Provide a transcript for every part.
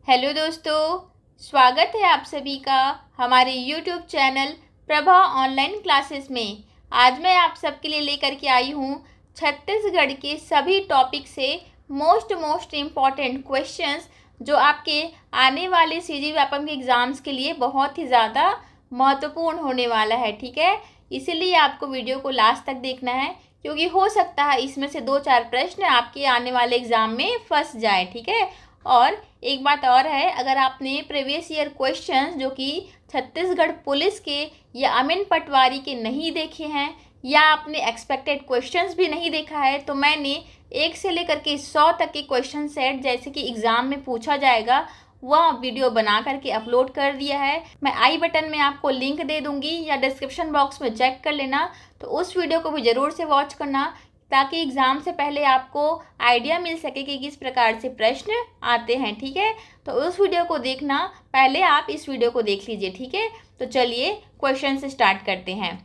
Hello दोस्तों, स्वागत है आप सभी का हमारे YouTube channel Prabha online classes में। आज मैं आप सबके लिए लेकर के आई हूँ छत्तीसगढ़ के सभी टॉपिक से मोस्ट इम्पॉर्टेंट क्वेश्चंस जो आपके आने वाले सीजी व्यापम के एग्ज़ाम्स के लिए बहुत ही ज़्यादा महत्वपूर्ण होने वाला है। ठीक है, इसीलिए आपको वीडियो को लास्ट तक देखना है, क्योंकि हो सकता है इसमें से 2-4 प्रश्न आपके आने वाले एग्ज़ाम में फंस जाए। ठीक है, और एक बात और है, अगर आपने प्रीवियस ईयर क्वेश्चंस जो कि छत्तीसगढ़ पुलिस के या अमीन पटवारी के नहीं देखे हैं, या आपने एक्सपेक्टेड क्वेश्चंस भी नहीं देखा है, तो मैंने 1 से लेकर के 100 तक के क्वेश्चन सेट जैसे कि एग्ज़ाम में पूछा जाएगा वह वीडियो बना करके अपलोड कर दिया है। मैं आई बटन में आपको लिंक दे दूंगी या डिस्क्रिप्शन बॉक्स में चेक कर लेना, तो उस वीडियो को भी ज़रूर से वॉच करना, ताकि एग्ज़ाम से पहले आपको आइडिया मिल सके कि किस प्रकार से प्रश्न आते हैं। ठीक है, तो उस वीडियो को देखना, पहले आप इस वीडियो को देख लीजिए। ठीक है, तो चलिए क्वेश्चन से स्टार्ट करते हैं।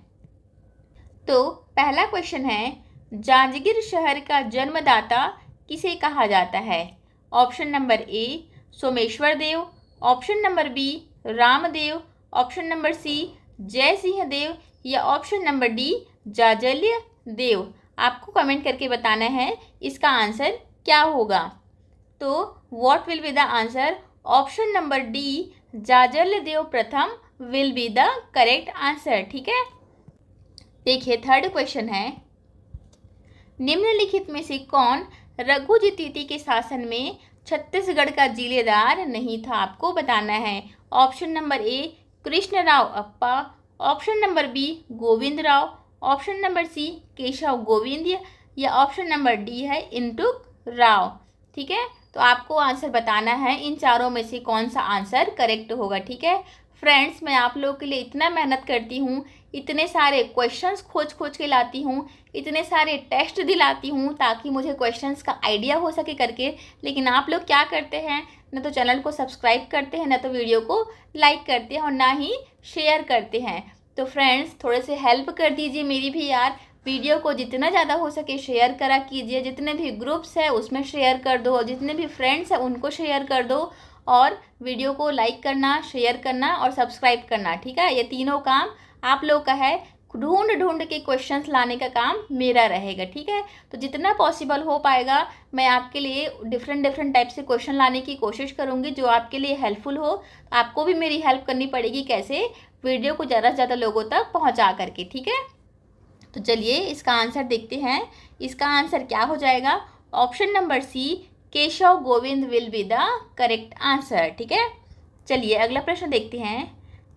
तो पहला क्वेश्चन है, जांजगीर शहर का जन्मदाता किसे कहा जाता है? Option number A Someshwar Dev, option number B Ramdev, option number C Jai Singh Dev, या ऑप्शन नंबर डी जाजल्य देव। आपको कमेंट करके बताना है इसका आंसर क्या होगा। तो what will be the answer? Option number D जाजल्य देव प्रथम will be the correct answer. ठीक है, देखिए थर्ड क्वेश्चन है, निम्नलिखित में से कौन रघुजी तीती के शासन में छत्तीसगढ़ का जिलेदार नहीं था? आपको बताना है। Option number A Krishnarao Appa, option number B Govind Rao, option number C Keshav Govind, या ऑप्शन नंबर डी है इंटुक राव। ठीक है, तो आपको आंसर बताना है इन चारों में से कौन सा आंसर करेक्ट होगा। ठीक है फ्रेंड्स, मैं आप लोगों के लिए इतना मेहनत करती हूँ, इतने सारे क्वेश्चंस खोज के लाती हूँ, इतने सारे टेस्ट दिलाती हूँ ताकि मुझे क्वेश्चंस का आइडिया हो सके करके, लेकिन आप लोग क्या करते हैं, न तो चैनल को सब्सक्राइब करते हैं, न तो वीडियो को लाइक करते हैं, और ना ही शेयर करते हैं। तो फ्रेंड्स थोड़े से हेल्प कर दीजिए मेरी भी यार, वीडियो को जितना ज़्यादा हो सके शेयर करा कीजिए, जितने भी ग्रुप्स है उसमें शेयर कर दो, और जितने भी फ्रेंड्स हैं उनको शेयर कर दो, और वीडियो को लाइक करना, शेयर करना और सब्सक्राइब करना। ठीक है, ये तीनों काम आप लोग का है, ढूंढ के क्वेश्चंस लाने का काम मेरा रहेगा। ठीक है, तो जितना पॉसिबल हो पाएगा मैं आपके लिए डिफरेंट टाइप से क्वेश्चन लाने की कोशिश करूंगी जो आपके लिए हेल्पफुल हो। आपको भी मेरी हेल्प करनी पड़ेगी, कैसे वीडियो को ज़्यादा से ज़्यादा लोगों तक पहुंचा करके। ठीक है, तो चलिए इसका आंसर देखते हैं। इसका आंसर क्या हो जाएगा? Option number C Keshav Govind will be the correct answer. ठीक है, चलिए अगला प्रश्न देखते हैं।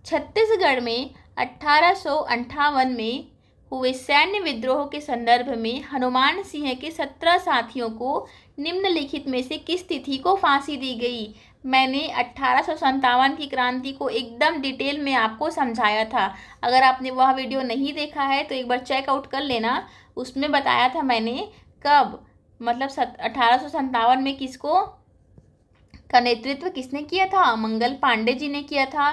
छत्तीसगढ़ में 1858 में हुए सैन्य विद्रोह के संदर्भ में हनुमान सिंह के 17 साथियों को निम्नलिखित में से किस तिथि को फांसी दी गई? मैंने 1857 की क्रांति को एकदम डिटेल में आपको समझाया था। अगर आपने वह वीडियो नहीं देखा है तो एक बार चेकआउट कर लेना, उसमें बताया था मैंने कब, मतलब 1857 में किसको का नेतृत्व किसने किया था? मंगल पांडे जी ने किया था।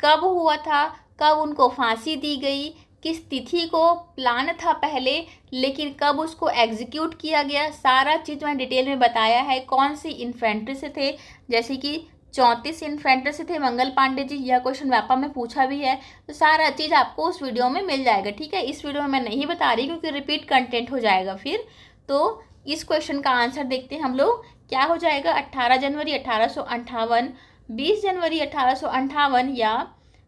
कब हुआ था, कब उनको फांसी दी गई, किस तिथि को प्लान था पहले, लेकिन कब उसको एग्जीक्यूट किया गया, सारा चीज़ मैंने डिटेल में बताया है। कौन सी इन्फेंट्री से थे, जैसे कि 34 इन्फेंट्री से थे मंगल पांडे जी, यह क्वेश्चन व्यापम में पूछा भी है, तो सारा चीज़ आपको उस वीडियो में मिल जाएगा। ठीक है, इस वीडियो में मैं नहीं बता रही क्योंकि रिपीट कंटेंट हो जाएगा फिर। तो इस क्वेश्चन का आंसर देखते हैं हम लोग, क्या हो जाएगा? 18 जनवरी 1858, 20 जनवरी 1858, या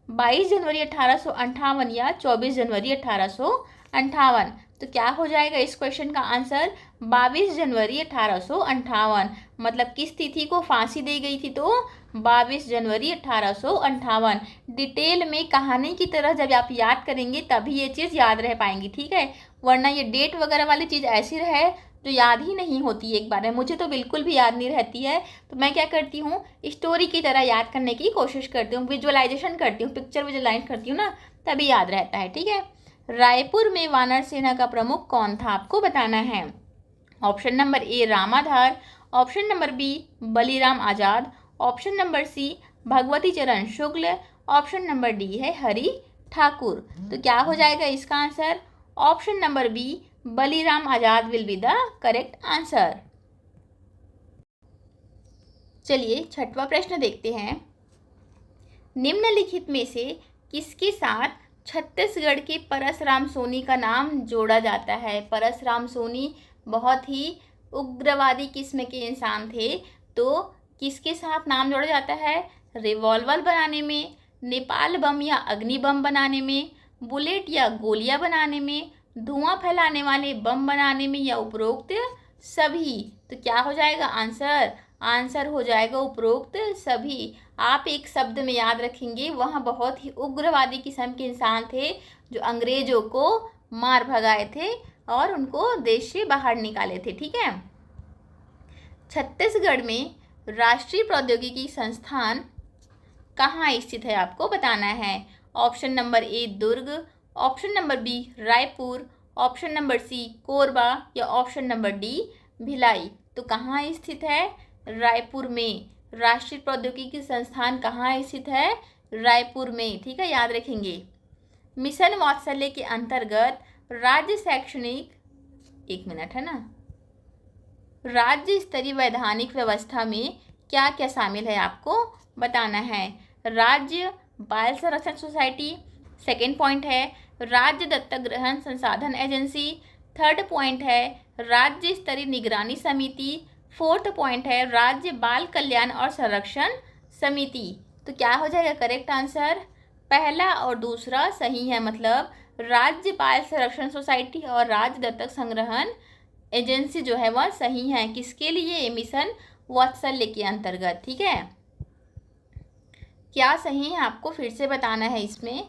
22 जनवरी 1858, या 24 जनवरी 1858। तो क्या हो जाएगा इस क्वेश्चन का आंसर? 22 जनवरी 1858। मतलब किस तिथि को फांसी दी गई थी? तो 22 जनवरी 1858। डिटेल में कहानी की तरह जब आप याद करेंगे तभी ये चीज़ याद रह पाएंगी। ठीक है, वरना ये डेट वगैरह वाली चीज़ ऐसी रहे जो याद ही नहीं होती एक बार में। मुझे तो बिल्कुल भी याद नहीं रहती है, तो मैं क्या करती हूँ, स्टोरी की तरह याद करने की कोशिश करती हूँ, विजुअलाइजेशन करती हूँ, पिक्चर विजुअलाइज करती हूँ ना, तभी याद रहता है। ठीक है, रायपुर में वानर सेना का प्रमुख कौन था? आपको बताना है। Option number A Ramadhar, option number B Baliram Azad, option number C Bhagwati Charan Shukla, option number D है हरि ठाकुर। तो क्या हो जाएगा इसका answer? Option number B Baliram Azad will be the correct answer. चलिए छठवां प्रश्न देखते हैं। निम्नलिखित में से किसके साथ छत्तीसगढ़ के परसराम सोनी का नाम जोड़ा जाता है? परसराम सोनी बहुत ही उग्रवादी किस्म के इंसान थे, तो किसके साथ नाम जोड़ा जाता है? रिवॉल्वर बनाने में, नेपाल बम या अग्नि बम बनाने में, बुलेट या गोलियां बनाने में, धुआं फैलाने वाले बम बनाने में, या उपरोक्त सभी। तो क्या हो जाएगा आंसर? आंसर हो जाएगा उपरोक्त सभी। आप एक शब्द में याद रखेंगे, वह बहुत ही उग्रवादी किस्म के इंसान थे जो अंग्रेजों को मार भगाए थे और उनको देश से बाहर निकाले थे। ठीक है। छत्तीसगढ़ में राष्ट्रीय प्रौद्योगिकी संस्थान कहाँ स्थित है? आपको बताना है। Option number A Durg, option number B Raipur, option number C Korba, या ऑप्शन नंबर डी भिलाई। तो कहाँ स्थित है? रायपुर में। राष्ट्रीय प्रौद्योगिकी संस्थान कहाँ स्थित है? रायपुर में। ठीक है, याद रखेंगे। मिशन वात्सल्य के अंतर्गत राज्य शैक्षणिक, एक मिनट है ना, राज्य स्तरीय वैधानिक व्यवस्था में क्या क्या शामिल है? आपको बताना है। राज्य बाल संरक्षण सोसाइटी, सेकेंड पॉइंट है राज्य दत्तक ग्रहण संसाधन एजेंसी, थर्ड पॉइंट है राज्य स्तरीय निगरानी समिति, फोर्थ पॉइंट है राज्य बाल कल्याण और संरक्षण समिति। तो क्या हो जाएगा करेक्ट आंसर? पहला और दूसरा सही है, मतलब राज्य बाल संरक्षण सोसाइटी और राज्य दत्तक संग्रहण एजेंसी जो है वह सही है। किसके लिए? मिशन वात्सल्य के अंतर्गत। ठीक है, क्या सही है आपको फिर से बताना है। इसमें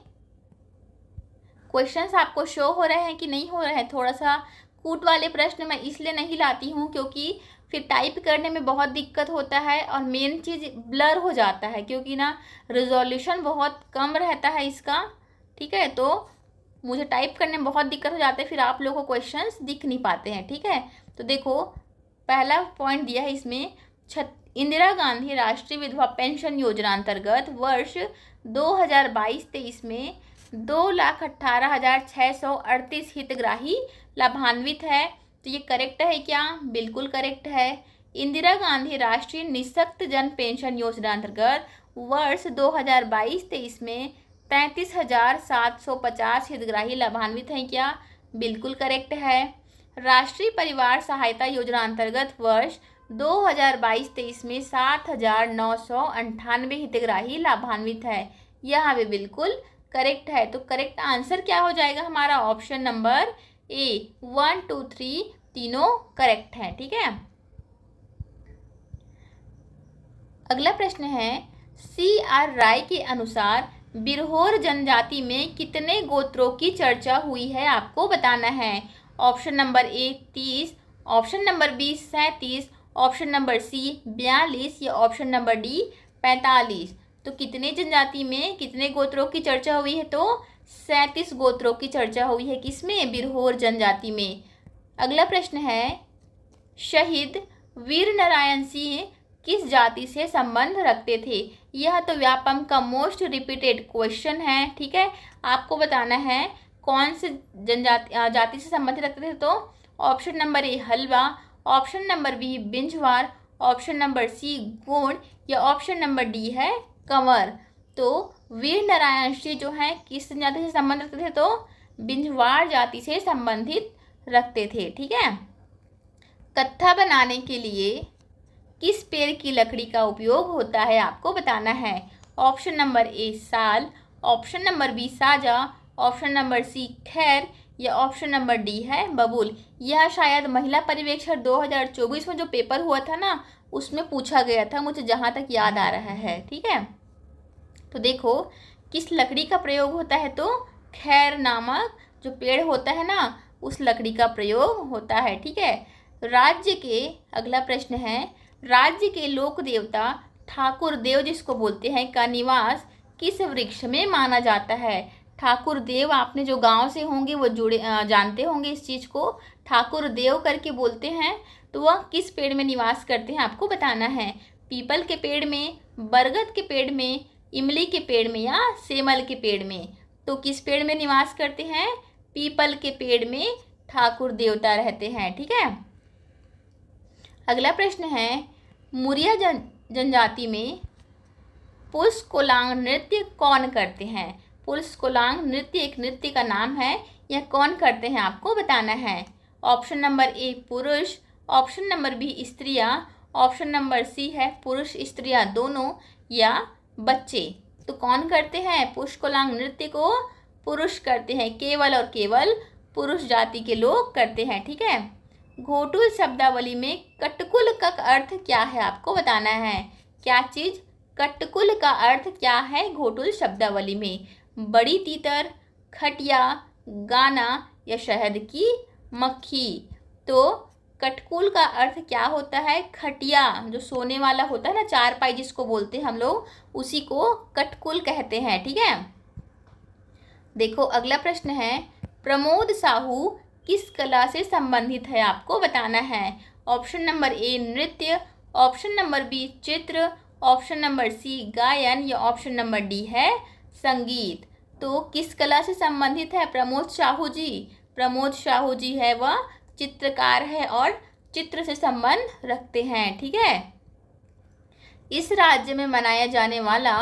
क्वेश्चंस आपको शो हो रहे हैं कि नहीं हो रहे हैं? थोड़ा सा कूट वाले प्रश्न मैं इसलिए नहीं लाती हूँ क्योंकि फिर टाइप करने में बहुत दिक्कत होता है और मेन चीज़ ब्लर हो जाता है, क्योंकि ना रिजोल्यूशन बहुत कम रहता है इसका। ठीक है, तो मुझे टाइप करने में बहुत दिक्कत हो जाता है, फिर आप लोगों को क्वेश्चंस दिख नहीं पाते हैं। ठीक है, तो देखो पहला पॉइंट दिया है इसमें, इंदिरा गांधी राष्ट्रीय विधवा पेंशन योजना अंतर्गत वर्ष 2022-23 में 2,18,638 हितग्राही लाभान्वित है। तो ये करेक्ट है क्या? बिल्कुल करेक्ट है। इंदिरा गांधी राष्ट्रीय निःशक्त जन पेंशन योजना अंतर्गत वर्ष 2022-23 में 33,750 हितग्राही लाभान्वित हैं क्या? बिल्कुल करेक्ट है। राष्ट्रीय परिवार सहायता योजना अंतर्गत वर्ष 2022-23 में 7,998 हितग्राही लाभान्वित है। यह भी बिल्कुल करेक्ट है। तो करेक्ट आंसर क्या हो जाएगा हमारा? ऑप्शन नंबर ए, 1, 2, 3 तीनों करेक्ट हैं। ठीक है, अगला प्रश्न है CR राय के अनुसार बिरहोर जनजाति में कितने गोत्रों की चर्चा हुई है? आपको बताना है। Option number A 30, option number B 37, option number C 42, या ऑप्शन नंबर डी 45। तो कितने जनजाति में कितने गोत्रों की चर्चा हुई है? तो 37 गोत्रों की चर्चा हुई है। किसमें? बिरहोर जनजाति में। अगला प्रश्न है शहीद वीर नारायण सिंह किस जाति से संबंध रखते थे? यह तो व्यापम का मोस्ट रिपीटेड क्वेश्चन है। ठीक है, आपको बताना है कौन से जाति से संबंधित रखते थे। तो option number A Halba, option number B Binjhwar, option number C Gond, या ऑप्शन नंबर डी है कंवर। तो वीर नारायण सिंह जो है किस जाति से संबंध रखते थे? तो बिंझवार जाति से संबंधित रखते थे। ठीक है, कत्था बनाने के लिए किस पेड़ की लकड़ी का उपयोग होता है? आपको बताना है। ऑप्शन नंबर ए साल, ऑप्शन नंबर बी साजा, ऑप्शन नंबर सी खैर, या ऑप्शन नंबर डी है बबूल। यह शायद महिला पर्यवेक्षण 2024 में जो पेपर हुआ था ना, उसमें पूछा गया था, मुझे जहाँ तक याद आ रहा है। ठीक है, तो देखो किस लकड़ी का प्रयोग होता है? तो खैर नामक जो पेड़ होता है ना, उस लकड़ी का प्रयोग होता है। ठीक है, राज्य के, अगला प्रश्न है राज्य के लोक देवता ठाकुर देव जिसको बोलते हैं का निवास किस वृक्ष में माना जाता है? ठाकुर देव आपने जो गांव से होंगे वो जुड़े जानते होंगे इस चीज़ को, ठाकुर देव करके बोलते हैं। तो वह किस पेड़ में निवास करते हैं? आपको बताना है। पीपल के पेड़ में, बरगद के पेड़ में, इमली के पेड़ में, या सेमल के पेड़ में? तो किस पेड़ में निवास करते हैं? पीपल के पेड़ में ठाकुर देवता रहते हैं। ठीक है, अगला प्रश्न है जनजाति में पुष्कोलांग नृत्य कौन करते हैं? पुष्कोलांग नृत्य एक नृत्य का नाम है। यह कौन करते हैं आपको बताना है। ऑप्शन नंबर ए पुरुष, ऑप्शन नंबर बी स्त्रियां, ऑप्शन नंबर सी है पुरुष स्त्रियां दोनों, या बच्चे। तो कौन करते हैं पुष्कोलांग नृत्य को? पुरुष करते हैं, केवल और केवल पुरुष जाति के लोग करते हैं। ठीक है। घोटुल शब्दावली में कटकुल का अर्थ क्या है आपको बताना है। क्या चीज? कटकुल का अर्थ क्या है घोटुल शब्दावली में? बड़ी तीतर, खटिया, गाना या शहद की मक्खी। तो कटकुल का अर्थ क्या होता है? खटिया, जो सोने वाला होता है ना, चारपाई जिसको बोलते हैं हम लोग, उसी को कटकुल कहते हैं। ठीक है। देखो अगला प्रश्न है, प्रमोद साहू किस कला से संबंधित है आपको बताना है। ऑप्शन नंबर ए नृत्य, ऑप्शन नंबर बी चित्र, ऑप्शन नंबर सी गायन, या ऑप्शन नंबर डी है संगीत। तो किस कला से संबंधित है प्रमोद साहू जी? प्रमोद साहू जी है वह चित्रकार है और चित्र से संबंध रखते हैं। ठीक है। इस राज्य में मनाया जाने वाला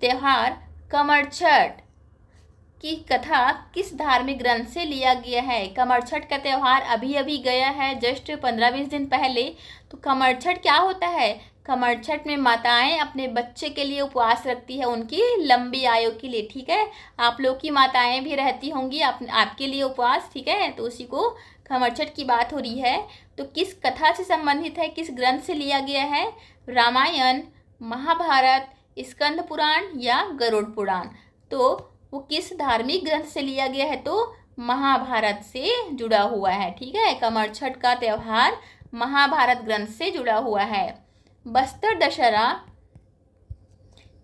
त्योहार कमरछठ की कथा किस धार्मिक ग्रंथ से लिया गया है? कमरछठ का त्यौहार अभी अभी गया है, जस्ट 15-20 दिन पहले। तो कमरछठ क्या होता है? कमरछठ में माताएं अपने बच्चे के लिए उपवास रखती है, उनकी लंबी आयु के लिए। ठीक है। आप लोग की माताएं भी रहती होंगी आपके लिए उपवास। ठीक है। तो उसी को कमरछठ की बात हो रही है। तो किस कथा से संबंधित है, किस ग्रंथ से लिया गया है? रामायण, महाभारत, स्कंद पुराण या गरुड़ पुराण। तो वो किस धार्मिक ग्रंथ से लिया गया है? तो महाभारत से जुड़ा हुआ है। ठीक है। कमरछठ का त्यौहार महाभारत ग्रंथ से जुड़ा हुआ है। बस्तर दशहरा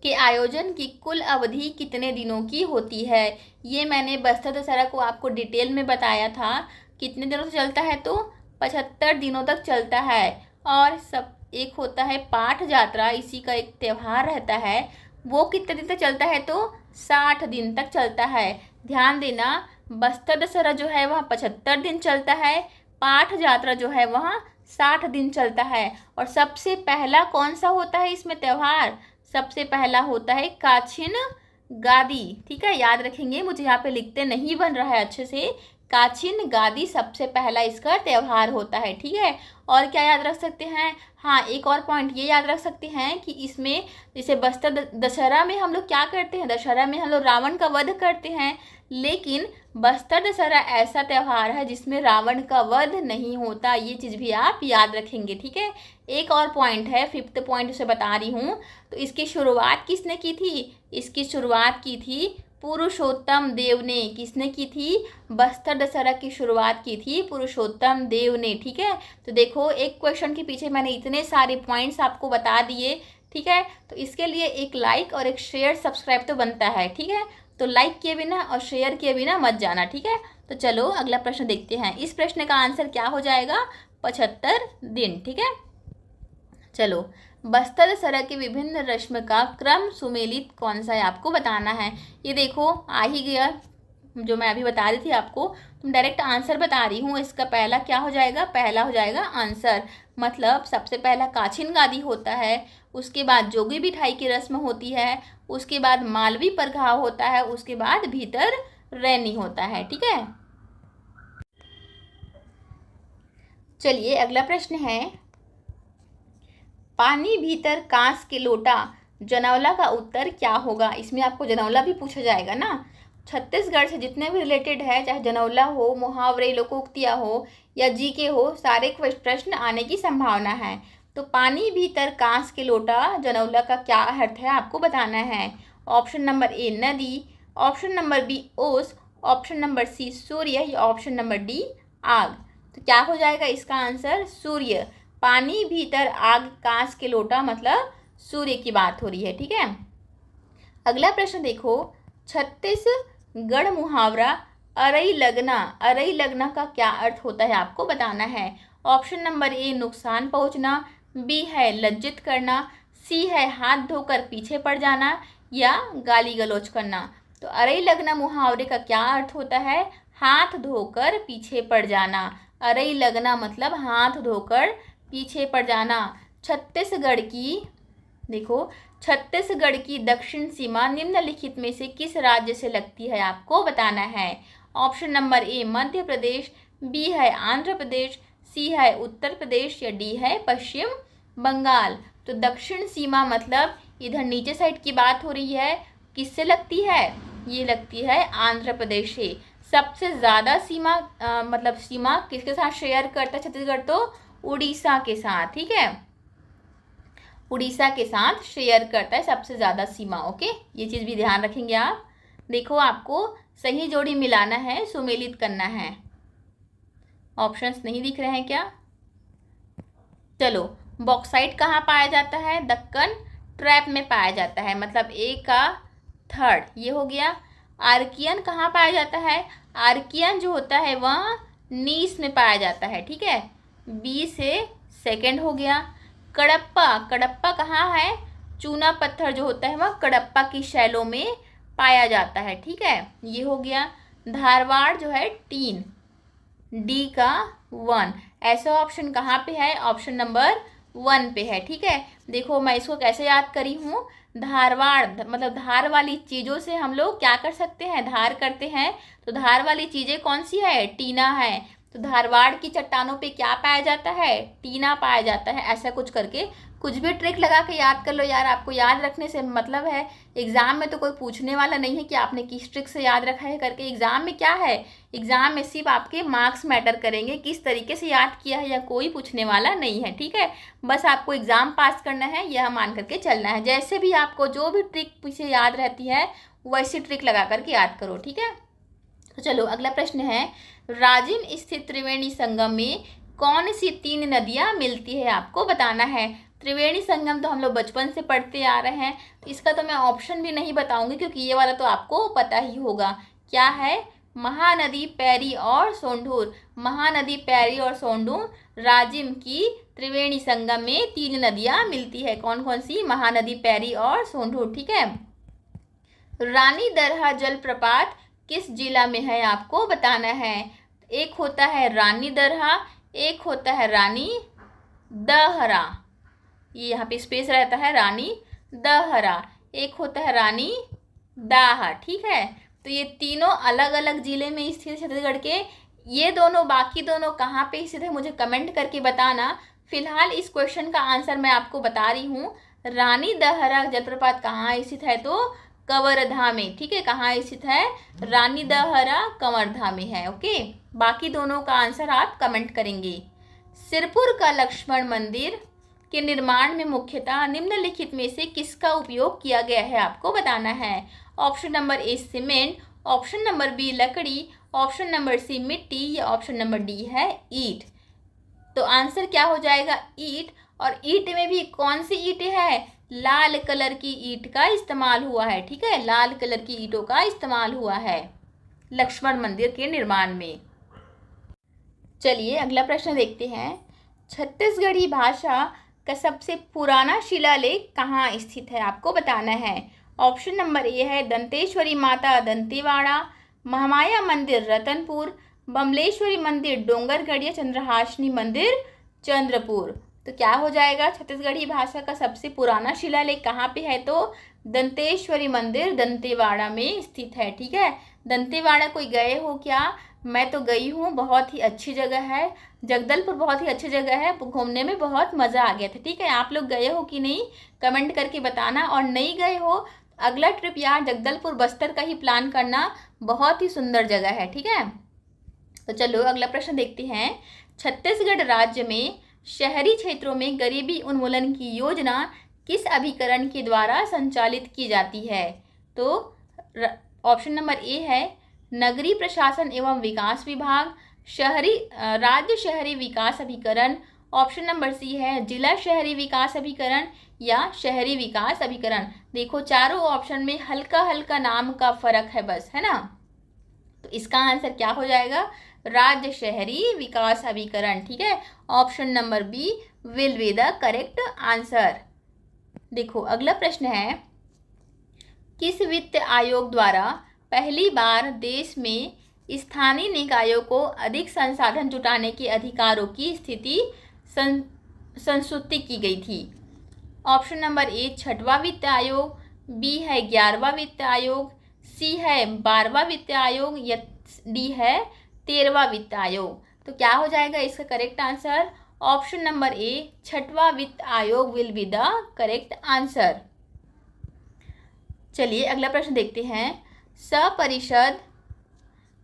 के आयोजन की कुल अवधि कितने दिनों की होती है? ये मैंने बस्तर दशहरा को आपको डिटेल में बताया था। कितने दिनों से चलता है? तो 75 दिनों तक चलता है। और सब एक होता है पाठ यात्रा, इसी का एक त्यौहार रहता है, वो कितने दिन तक चलता है? तो 60 दिन तक चलता है। ध्यान देना, बस्तर दशहरा जो है वह 75 दिन चलता है, पाठ यात्रा जो है वह 60 दिन चलता है। और सबसे पहला कौन सा होता है इसमें त्यौहार? सबसे पहला होता है काछिन गादी। ठीक है, याद रखेंगे, मुझे यहाँ पे लिखते नहीं बन रहा है अच्छे से। काछिन गादी सबसे पहला इसका त्यौहार होता है। ठीक है। और क्या याद रख सकते हैं? हाँ, एक और पॉइंट ये याद रख सकते हैं कि इसमें जैसे बस्तर दशहरा में हम लोग क्या करते हैं? दशहरा में हम लोग रावण का वध करते हैं, लेकिन बस्तर दशहरा ऐसा त्यौहार है जिसमें रावण का वध नहीं होता। ये चीज़ भी आप याद रखेंगे। ठीक है। एक और पॉइंट है, 5th पॉइंट उसे बता रही हूँ। तो इसकी शुरुआत किसने की थी? इसकी शुरुआत की थी पुरुषोत्तम देव ने। किसने की थी? बस्तर दशहरा की शुरुआत की थी पुरुषोत्तम देव ने। ठीक है। तो देखो, एक क्वेश्चन के पीछे मैंने इतने सारे पॉइंट्स आपको बता दिए। ठीक है। तो इसके लिए एक लाइक और एक शेयर सब्सक्राइब तो बनता है। ठीक है। तो लाइक किए बिना और शेयर किए बिना मत जाना। ठीक है। तो चलो अगला प्रश्न देखते हैं। इस प्रश्न का आंसर क्या हो जाएगा? 75 दिन। ठीक है। चलो, बस्तर दशहरा के विभिन्न रस्म का क्रम सुमेलित कौन सा है आपको बताना है। ये देखो आ ही गया, जो मैं अभी बता रही थी आपको। तुम डायरेक्ट आंसर बता रही हूँ। इसका पहला क्या हो जाएगा? पहला हो जाएगा आंसर। मतलब सबसे पहला काछिन गादी होता है, उसके बाद जोगी बिठाई की रस्म होती है, उसके बाद मालवी पर घाव होता है, उसके बाद भीतर रैनी होता है। ठीक है। चलिए अगला प्रश्न है, पानी भीतर कांस के लोटा जनौला का उत्तर क्या होगा? इसमें आपको जनौला भी पूछा जाएगा ना। छत्तीसगढ़ से जितने भी रिलेटेड है, चाहे जनौला हो, मुहावरे, लोकोक्तियाँ हो या जीके हो, सारे प्रश्न आने की संभावना है। तो पानी भीतर कांस के लोटा जनौला का क्या अर्थ है आपको बताना है। ऑप्शन नंबर ए नदी, ऑप्शन नंबर बी ओस, ऑप्शन नंबर सी सूर्य या ऑप्शन नंबर डी आग। तो क्या हो जाएगा इसका आंसर? सूर्य। पानी भीतर आग कांस के लोटा मतलब सूर्य की बात हो रही है। ठीक है। अगला प्रश्न देखो, छत्तीसगढ़ मुहावरा अरई लगना, अरई लगना का क्या अर्थ होता है आपको बताना है। ऑप्शन नंबर ए नुकसान पहुंचना, बी है लज्जित करना, सी है हाथ धोकर पीछे पड़ जाना या गाली गलौज करना। तो अरई लगना मुहावरे का क्या अर्थ होता है? हाथ धोकर पीछे पड़ जाना। अरई लगना मतलब हाथ धोकर पीछे पड़ जाना। छत्तीसगढ़ की, देखो, छत्तीसगढ़ की दक्षिण सीमा निम्नलिखित में से किस राज्य से लगती है, आपको बताना है। Option number A Madhya Pradesh, B है आंध्र प्रदेश, सी है उत्तर प्रदेश, या डी है पश्चिम बंगाल। तो दक्षिण सीमा मतलब इधर नीचे साइड की बात हो रही है, किससे लगती है, ये लगती है आंध्र प्रदेश से। सबसे ज़्यादा सीमा मतलब सीमा किसके साथ शेयर करता है छत्तीसगढ़, तो उड़ीसा के साथ, ठीक है, उड़ीसा के साथ शेयर करता है सबसे ज़्यादा सीमा। ओके, ये चीज़ भी ध्यान रखेंगे आप। देखो, आपको सही जोड़ी मिलाना है, सुमेलित करना है। ऑप्शंस नहीं दिख रहे हैं क्या? चलो, बॉक्साइट कहाँ पाया जाता है, दक्कन ट्रैप में पाया जाता है, मतलब ए का थर्ड ये हो गया। आर्कियन कहाँ पाया जाता है, आर्कियन जो होता है वह नीस में पाया जाता है, ठीक है, बी से सेकंड हो गया। कडप्पा, कडप्पा कहाँ है, चूना पत्थर जो होता है वह कडप्पा की शैलों में पाया जाता है, ठीक है, ये हो गया। धारवाड़ जो है टीन, डी का 1। ऐसा ऑप्शन कहाँ पे है, ऑप्शन नंबर 1 पे है, ठीक है। देखो, मैं इसको कैसे याद करी हूँ, धारवाड़ मतलब धार वाली चीज़ों से हम लोग क्या कर सकते हैं, धार करते हैं, तो धार वाली चीज़ें कौन सी है, टीना है। तो धारवाड़ की चट्टानों पे क्या पाया जाता है, टीना पाया जाता है। ऐसा कुछ करके कुछ भी ट्रिक लगा के याद कर लो यार, आपको याद रखने से मतलब है, एग्ज़ाम में तो कोई पूछने वाला नहीं है कि आपने किस ट्रिक से याद रखा है करके। एग्ज़ाम में क्या है, एग्ज़ाम में सिर्फ आपके मार्क्स मैटर करेंगे, किस तरीके से याद किया है, या कोई पूछने वाला नहीं है, ठीक है। बस आपको एग्ज़ाम पास करना है, यह मान करके चलना है। जैसे भी आपको जो भी ट्रिक पीछे याद रहती है वैसी ट्रिक लगा करके याद करो, ठीक है। तो चलो, अगला प्रश्न है, राजिम स्थित त्रिवेणी संगम में कौन सी 3 नदियाँ मिलती है, आपको बताना है। त्रिवेणी संगम तो हम लोग बचपन से पढ़ते आ रहे हैं, तो इसका तो मैं ऑप्शन भी नहीं बताऊंगी क्योंकि ये वाला तो आपको पता ही होगा। क्या है, महानदी, पैरी और सोंढूर। महानदी, पैरी और सोंढूर राजिम की त्रिवेणी संगम में 3 नदियाँ मिलती है। कौन कौन सी, महानदी, पैरी और सोंढूर, ठीक है। रानी दरहा जलप्रपात किस जिला में है, आपको बताना है। एक होता है रानी दरहा, एक होता है रानी दहरा, ये यहाँ पे स्पेस रहता है, रानी दहरा, एक होता है रानी दाहा, ठीक है। तो ये तीनों अलग अलग जिले में स्थित छत्तीसगढ़ के। ये दोनों, बाकी दोनों कहाँ पे स्थित है मुझे कमेंट करके बताना। फिलहाल इस क्वेश्चन का आंसर मैं आपको बता रही हूँ। रानी दहरा जलप्रपात कहाँ स्थित है, तो कवर्धा में, ठीक है। कहाँ स्थित है, रानी दहरा कवर्धा में है, ओके। बाकी दोनों का आंसर आप कमेंट करेंगे। सिरपुर का लक्ष्मण मंदिर के निर्माण में मुख्यतः निम्नलिखित में से किसका उपयोग किया गया है, आपको बताना है। Option number A cement, option number B लकड़ी, ऑप्शन नंबर सी मिट्टी, या ऑप्शन नंबर डी है ईंट। तो आंसर क्या हो जाएगा, ईंट। और ईंट में भी कौन सी ईंट है, लाल कलर की ईंट का इस्तेमाल हुआ है, ठीक है, लाल कलर की ईंटों का इस्तेमाल हुआ है लक्ष्मण मंदिर के निर्माण में। चलिए अगला प्रश्न देखते हैं। छत्तीसगढ़ी भाषा का सबसे पुराना शिलालेख कहाँ स्थित है, आपको बताना है। ऑप्शन नंबर ए है दंतेश्वरी माता दंतेवाड़ा, महामाया मंदिर रतनपुर, बमलेश्वरी मंदिर डोंगरगढ़, चंद्रहासनी मंदिर चंद्रपुर। तो क्या हो जाएगा, छत्तीसगढ़ी भाषा का सबसे पुराना शिलालेख कहाँ पे है, तो दंतेश्वरी मंदिर दंतेवाड़ा में स्थित है, ठीक है। दंतेवाड़ा कोई गए हो क्या, मैं तो गई हूँ, बहुत ही अच्छी जगह है। जगदलपुर बहुत ही अच्छी जगह है, घूमने में बहुत मज़ा आ गया था, ठीक है। आप लोग गए हो कि नहीं कमेंट करके बताना, और नहीं गए हो अगला ट्रिप यार जगदलपुर बस्तर का ही प्लान करना, बहुत ही सुंदर जगह है, ठीक है। तो चलो अगला प्रश्न देखते हैं। छत्तीसगढ़ राज्य में शहरी क्षेत्रों में गरीबी उन्मूलन की योजना किस अभिकरण के द्वारा संचालित की जाती है, तो ऑप्शन नंबर ए है नगरीय प्रशासन एवं विकास विभाग, राज्य शहरी विकास अभिकरण, ऑप्शन नंबर सी है जिला शहरी विकास अभिकरण, या शहरी विकास अभिकरण। देखो चारों ऑप्शन में हल्का हल्का नाम का फर्क है बस, है ना। तो इसका आंसर क्या हो जाएगा, राज्य शहरी विकास अभिकरण, ठीक है। Option number B will be the correct answer. देखो अगला प्रश्न है, किस वित्त आयोग द्वारा पहली बार देश में स्थानीय निकायों को अधिक संसाधन जुटाने के अधिकारों की स्थिति संस्तुति की गई थी? ऑप्शन नंबर ए छठवां वित्त आयोग, बी है 11वां वित्त आयोग, सी है 12वां वित्त आयोग या डी है 13वां वित्त आयोग। तो क्या हो जाएगा इसका करेक्ट आंसर? ऑप्शन नंबर ए छठवां वित्त आयोग will be the correct answer. चलिए अगला प्रश्न देखते हैं। सपरिषद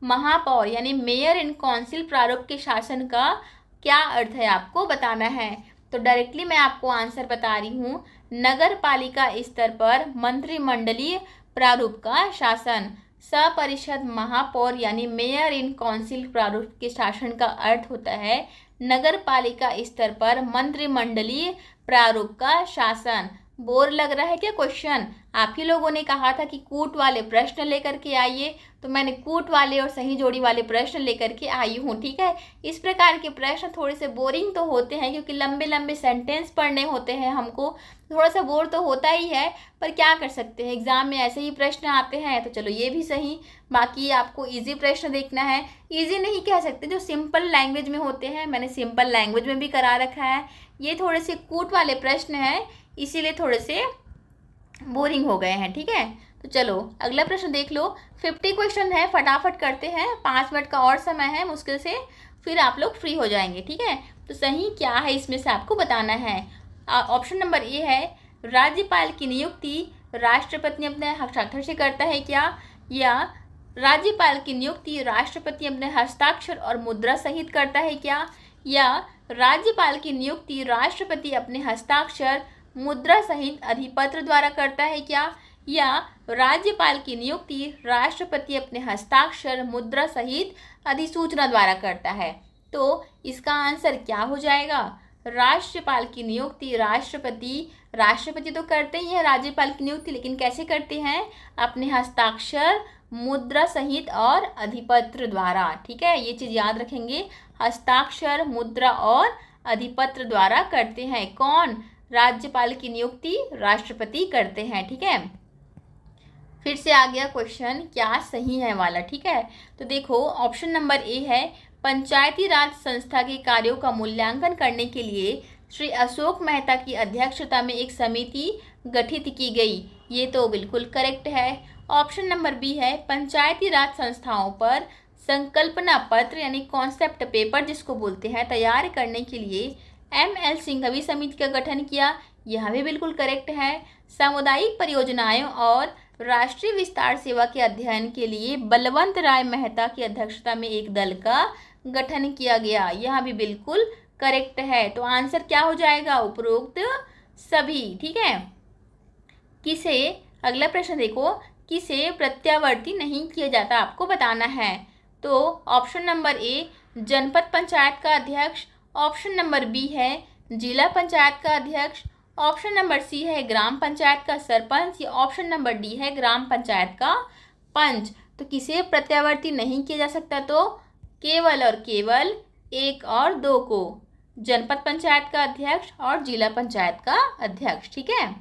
महापौर यानी मेयर इन काउंसिल प्रारूप के शासन का क्या अर्थ है, आपको बताना है। तो डायरेक्टली मैं आपको आंसर बता रही हूँ, नगर पालिका स्तर पर मंत्रिमंडलीय प्रारूप का शासन। सपरिषद महापौर यानी मेयर इन काउंसिल प्रारूप के शासन का अर्थ होता है नगर पालिका स्तर पर मंत्रिमंडलीय प्रारूप का शासन। बोर लग रहा है क्या क्वेश्चन? आप ही लोगों ने कहा था कि कूट वाले प्रश्न लेकर के आइए, तो मैंने कूट वाले और सही जोड़ी वाले प्रश्न लेकर के आई हूँ। ठीक है, इस प्रकार के प्रश्न थोड़े से बोरिंग तो होते हैं क्योंकि लंबे लंबे सेंटेंस पढ़ने होते हैं हमको, थोड़ा सा बोर तो होता ही है, पर क्या कर सकते हैं, एग्जाम में ऐसे ही प्रश्न आते हैं। तो चलो ये भी सही। बाकी आपको इजी प्रश्न देखना है, इजी नहीं कह सकते, जो सिंपल लैंग्वेज में होते हैं मैंने सिंपल लैंग्वेज में भी करा रखा है। ये थोड़े से कूट वाले प्रश्न हैं, इसीलिए थोड़े से बोरिंग हो गए हैं। ठीक है, तो चलो अगला प्रश्न देख लो। 50 क्वेश्चन है, फटाफट करते हैं, 5 मिनट का और समय है मुश्किल से, फिर आप लोग फ्री हो जाएंगे। ठीक है, तो सही क्या है इसमें से आपको बताना है। ऑप्शन नंबर ए है राज्यपाल की नियुक्ति राष्ट्रपति अपने हस्ताक्षर से करता है क्या, या राज्यपाल की नियुक्ति राष्ट्रपति अपने हस्ताक्षर और मुद्रा सहित करता है क्या, या राज्यपाल की नियुक्ति राष्ट्रपति अपने हस्ताक्षर मुद्रा सहित अधिपत्र द्वारा करता है क्या, या राज्यपाल की नियुक्ति राष्ट्रपति अपने हस्ताक्षर मुद्रा सहित अधिसूचना द्वारा करता है। तो इसका आंसर क्या हो जाएगा? राज्यपाल की नियुक्ति राष्ट्रपति तो करते ही है राज्यपाल की नियुक्ति, लेकिन कैसे करते हैं? अपने हस्ताक्षर मुद्रा सहित और अधिपत्र द्वारा। ठीक है, ये चीज याद रखेंगे, हस्ताक्षर मुद्रा और अधिपत्र द्वारा करते हैं। कौन? राज्यपाल की नियुक्ति राष्ट्रपति करते हैं। ठीक है, फिर से आ गया क्वेश्चन क्या सही है वाला। ठीक है, तो देखो ऑप्शन नंबर ए है पंचायती राज संस्था के कार्यों का मूल्यांकन करने के लिए श्री अशोक मेहता की अध्यक्षता में एक समिति गठित की गई। ये तो बिल्कुल करेक्ट है। ऑप्शन नंबर बी है पंचायती राज संस्थाओं पर संकल्पना पत्र यानी कॉन्सेप्ट पेपर जिसको बोलते हैं तैयार करने के लिए ML सिंघवी समिति का गठन किया। यह भी बिल्कुल करेक्ट है। सामुदायिक परियोजनाएं और राष्ट्रीय विस्तार सेवा के अध्ययन के लिए बलवंत राय मेहता की अध्यक्षता में एक दल का गठन किया गया। यह भी बिल्कुल करेक्ट है। तो आंसर क्या हो जाएगा? उपरोक्त सभी। ठीक है, किसे, अगला प्रश्न देखो, किसे प्रत्यावर्ती नहीं किया जाता आपको बताना है। तो ऑप्शन नंबर ए जनपद पंचायत का अध्यक्ष, ऑप्शन नंबर बी है जिला पंचायत का अध्यक्ष, ऑप्शन नंबर सी है ग्राम पंचायत का सरपंच, या ऑप्शन नंबर डी है ग्राम पंचायत का पंच। तो किसे प्रत्यावर्ती नहीं किया जा सकता? तो केवल और केवल 1 और 2 को, जनपद पंचायत का अध्यक्ष और जिला पंचायत का अध्यक्ष। ठीक है,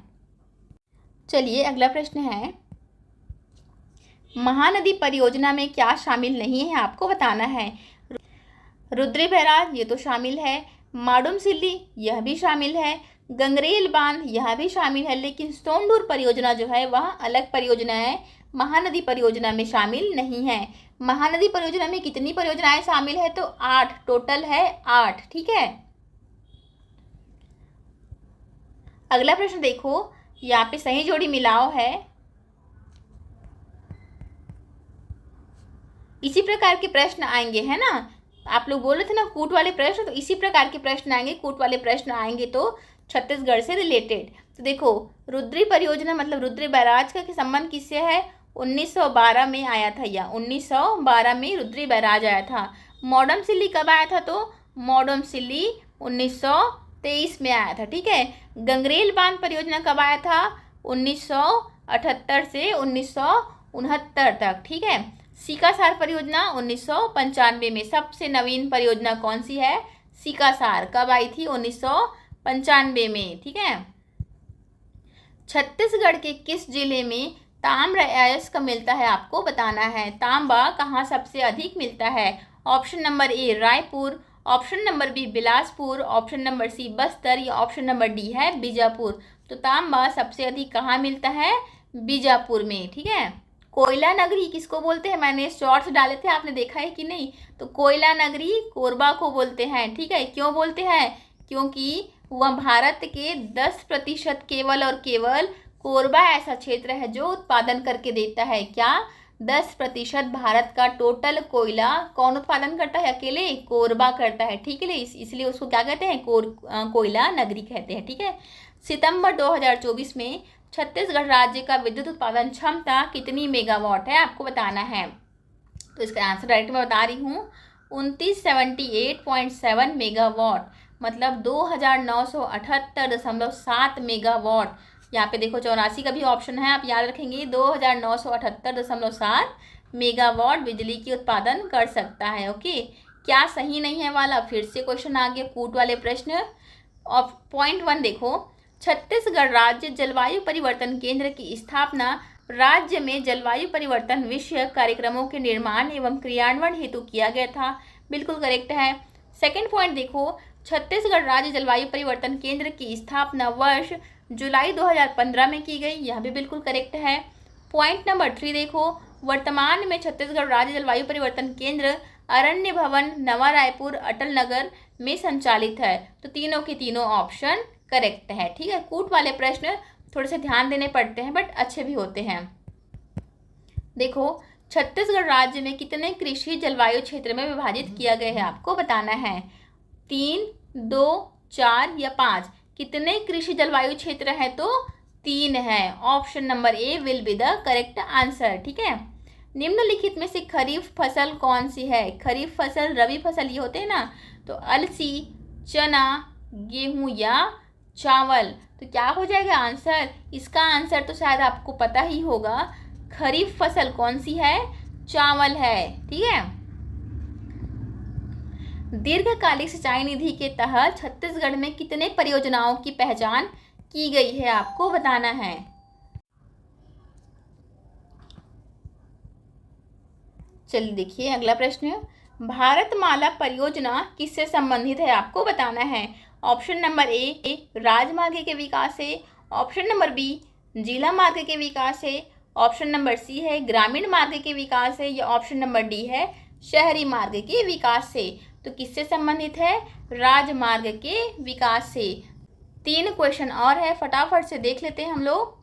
चलिए अगला प्रश्न है महानदी परियोजना में क्या शामिल नहीं है आपको बताना है। रुद्री बैराज ये तो शामिल है, माडुम सिल्ली यह भी शामिल है, गंगरेल बांध यह भी शामिल है, लेकिन सोंडूर परियोजना जो है वह अलग परियोजना है, महानदी परियोजना में शामिल नहीं है। महानदी परियोजना में कितनी परियोजनाएं शामिल है? तो 8 टोटल है, 8। ठीक है, अगला प्रश्न देखो, यहाँ पे सही जोड़ी मिलाओ है। इसी प्रकार के प्रश्न आएंगे, है ना, आप लोग बोल रहे थे ना कूट वाले प्रश्न, तो इसी प्रकार के प्रश्न आएंगे, कूट वाले प्रश्न आएंगे तो छत्तीसगढ़ से रिलेटेड। तो देखो रुद्री परियोजना मतलब रुद्री बैराज का संबंध किससे है? 1912 में आया था, या 1912 में रुद्री बैराज आया था। मॉडम सिल्ली कब आया था? तो मॉडम सिल्ली 1923 में आया था। ठीक है, गंगरेल बांध परियोजना कब आया था? 1978 से 1969 तक। ठीक है, सीकासार परियोजना 1995 में। सबसे नवीन परियोजना कौन सी है? सीकासार कब आई थी? 1995 में। ठीक है, छत्तीसगढ़ के किस जिले में ताम्र अयस्क मिलता है आपको बताना है। तांबा कहाँ सबसे अधिक मिलता है? Option number A Raipur, option number B Bilaspur, option number C Bastar या ऑप्शन नंबर डी है बीजापुर। तो तांबा सबसे अधिक कहाँ मिलता है? बीजापुर में। ठीक है। कोयला नगरी किसको बोलते हैं? मैंने शॉर्ट्स डाले थे, आपने देखा है कि नहीं? तो कोयला नगरी कोरबा को बोलते हैं। ठीक है। क्यों बोलते हैं? क्योंकि वह भारत के 10% केवल और केवल कोरबा ऐसा क्षेत्र है जो उत्पादन करके देता है। क्या? 10% भारत का टोटल कोयला कौन उत्पादन करता है? अकेले कोरबा करता है। ठीक है। इसलिए उसको क्या कहते हैं? कोयला नगरी कहते हैं। ठीक है। सितंबर 2024 में छत्तीसगढ़ राज्य का विद्युत उत्पादन क्षमता कितनी मेगावाट है? आपको बताना है। तो इसका आंसर डायरेक्ट मैं बता रही हूँ, 2978.7 मेगावाट, मतलब 2978.7 मेगावाट। यहाँ पे देखो 84 का भी ऑप्शन है, आप याद रखेंगे। 2978.7 मेगावाट बिजली की उत्पादन कर सकता है। ओके, क्या सही नहीं है वाला? फिर से क्वेश्चन आ गया, कूट वाले प्रश्न। और पॉइंट 1 देखो, छत्तीसगढ़ राज्य जलवायु परिवर्तन केंद्र की स्थापना राज्य में जलवायु परिवर्तन विषय कार्यक्रमों के निर्माण एवं क्रियान्वयन हेतु किया गया था। बिल्कुल करेक्ट है। सेकंड पॉइंट देखो, छत्तीसगढ़ राज्य जलवायु परिवर्तन केंद्र की स्थापना वर्ष जुलाई 2015 में की गई। यह भी बिल्कुल करेक्ट है। पॉइंट नंबर 3 देखो, वर्तमान में छत्तीसगढ़ राज्य जलवायु परिवर्तन केंद्र अरण्य भवन, नवा रायपुर, अटल नगर में संचालित है। तो तीनों के तीनों ऑप्शन करेक्ट है। ठीक है। कूट वाले प्रश्न थोड़े से ध्यान देने पड़ते हैं, बट अच्छे भी होते हैं। देखो, छत्तीसगढ़ राज्य में कितने कृषि जलवायु क्षेत्र में विभाजित किया गया है? आपको बताना है। 3, 2, 4 या 5? कितने कृषि जलवायु क्षेत्र है? तो 3 है। Option number A will be the correct answer. ठीक है। निम्नलिखित में से खरीफ फसल कौन सी है? खरीफ फसल, रबी फसल ये होते हैं ना, तो अलसी, चना, गेहूं या चावल। तो क्या हो जाएगा आंसर? इसका आंसर तो शायद आपको पता ही होगा। खरीफ फसल कौन सी है? चावल है। ठीक है। दीर्घकालिक सिंचाई निधि के तहत छत्तीसगढ़ में कितने परियोजनाओं की पहचान की गई है? आपको बताना है। चलिए देखिए अगला प्रश्न, भारतमाला परियोजना किससे संबंधित है? आपको बताना है। ऑप्शन नंबर ए राजमार्ग के विकास से, ऑप्शन नंबर बी जिला मार्ग के विकास से, ऑप्शन नंबर सी है ग्रामीण मार्ग के विकास से, या ऑप्शन नंबर डी है शहरी मार्ग के विकास से। तो किससे संबंधित है? राजमार्ग के विकास से। 3 क्वेश्चन और है, फटाफट से देख लेते हैं हम लोग।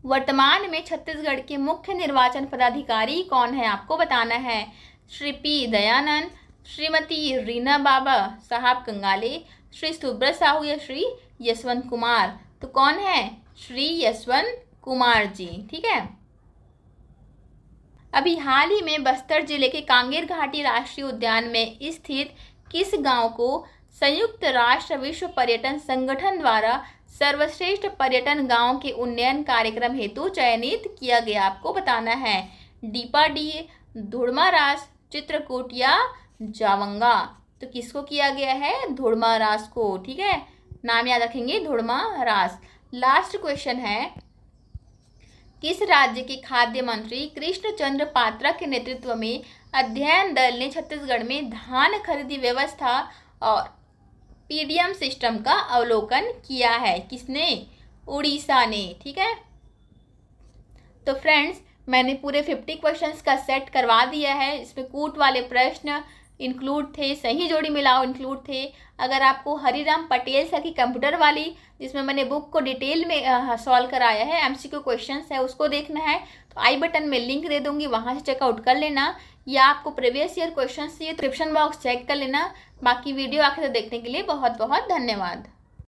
वर्तमान में छत्तीसगढ़ के मुख्य निर्वाचन पदाधिकारी कौन है? आपको बताना है। श्री पी दयानंद, श्रीमती रीना बाबा साहब कंगाले, श्री सुब्रत साहू या श्री यशवंत कुमार। तो कौन है? श्री यशवंत कुमार जी। ठीक है। अभी हाल ही में बस्तर जिले के कांगेर घाटी राष्ट्रीय उद्यान में स्थित किस गांव को संयुक्त राष्ट्र विश्व पर्यटन संगठन द्वारा सर्वश्रेष्ठ पर्यटन गांव के उन्नयन कार्यक्रम हेतु चयनित किया गया? आपको बताना है। डीपाडी, धुड़मारास, चित्रकूट या जावंगा। तो किसको किया गया है? धुड़मारास को। ठीक है, नाम याद रखेंगे, धुड़मारास। लास्ट क्वेश्चन है, किस राज्य के खाद्य मंत्री कृष्णचंद्र पात्रा के नेतृत्व में अध्ययन दल ने छत्तीसगढ़ में धान खरीदी व्यवस्था और पीडीएम सिस्टम का अवलोकन किया है? किसने? उड़ीसा ने। ठीक है। तो फ्रेंड्स, मैंने पूरे 50 क्वेश्चंस का सेट करवा दिया है। इसमें कूट वाले प्रश्न इंक्लूड थे, सही जोड़ी मिलाओ इंक्लूड थे। अगर आपको हरिराम पटेल सर की कंप्यूटर वाली, जिसमें मैंने बुक को डिटेल में सॉल्व कराया है, एमसीक्यू क्वेश्चंस है, उसको देखना है तो आई बटन में लिंक दे दूंगी, वहां से चेकआउट कर लेना। या आपको प्रीवियस ईयर क्वेश्चंस चाहिए, डिस्क्रिप्शन बॉक्स चेक कर लेना। बाकी वीडियो आखिर तक देखने के लिए बहुत बहुत धन्यवाद।